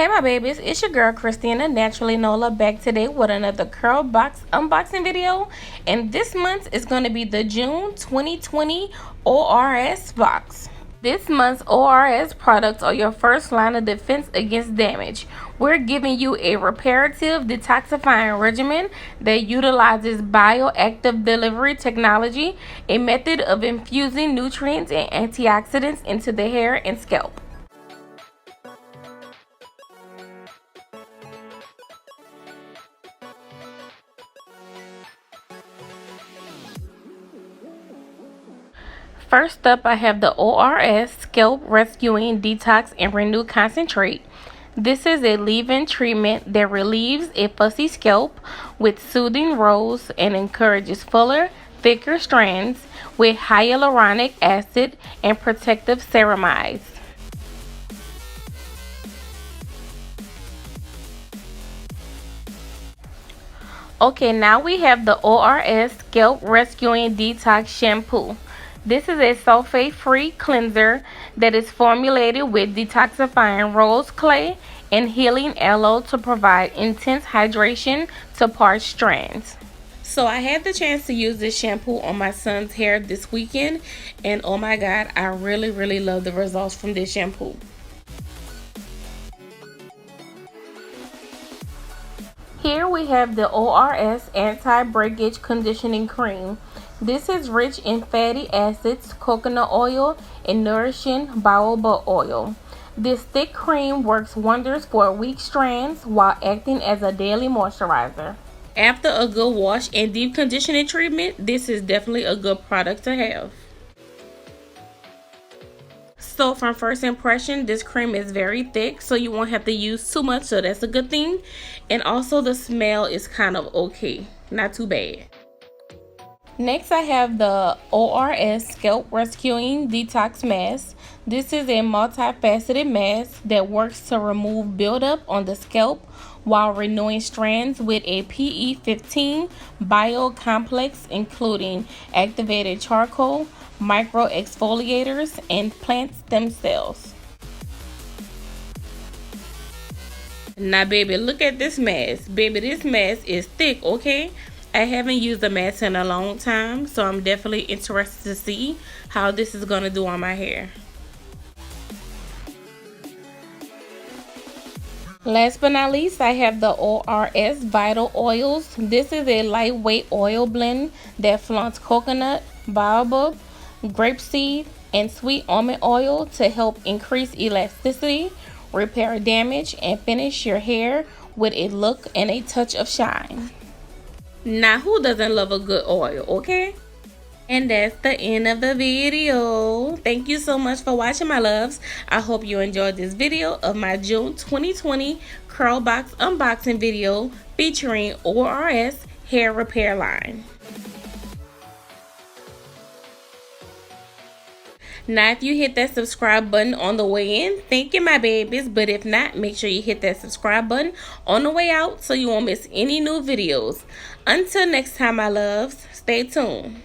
Hey my babies, it's your girl Christina, Naturally Nola, back today with another Curlbox unboxing video. And this month is going to be the June 2020 ORS box. This month's ORS products are your first line of defense against damage. We're giving you a reparative detoxifying regimen that utilizes bioactive delivery technology, a method of infusing nutrients and antioxidants into the hair and scalp. First up, I have the ORS Scalp Rescuing Detox and Renew Concentrate. This is a leave-in treatment that relieves a fussy scalp with soothing rolls and encourages fuller, thicker strands with hyaluronic acid and protective ceramides. Okay, now we have the ORS Scalp Rescuing Detox Shampoo. This is a sulfate-free cleanser that is formulated with detoxifying rose clay and healing aloe to provide intense hydration to parched strands. So I had the chance to use this shampoo on my son's hair this weekend, and oh my god, I really love the results from this shampoo. Here we have the ORS AntiBreakage Conditioning Cream. This is rich in fatty acids, coconut oil, and nourishing BAOBAB oil. This thick cream works wonders for weak strands while acting as a daily moisturizer. After a good wash and deep conditioning treatment, this is definitely a good product to have. So from first impression, this cream is very thick, so you won't have to use too much, so that's a good thing. And also the smell is kind of okay, not too bad. Next, I have the ORS Scalp Rescuing Detox Mask. This is a multifaceted mask that works to remove buildup on the scalp while renewing strands with a PE15 biocomplex, including activated charcoal, micro exfoliators, and plant stem cells. Now, baby, look at this mask. Baby, this mask is thick, okay? I haven't used a mask in a long time, so I'm definitely interested to see how this is going to do on my hair. Last but not least, I have the ORS Vital Oils. This is a lightweight oil blend that flaunts coconut, baobab, grapeseed, and sweet almond oil to help increase elasticity, repair damage, and finish your hair with a look and a touch of shine. Now, who doesn't love a good oil, okay? And that's the end of the video. Thank you so much for watching, my loves. I hope you enjoyed this video of my June 2020 Curlbox unboxing video featuring ORS hair repair line. Now, if you hit that subscribe button on the way in, thank you, my babies. But if not, make sure you hit that subscribe button on the way out so you won't miss any new videos. Until next time, my loves, stay tuned.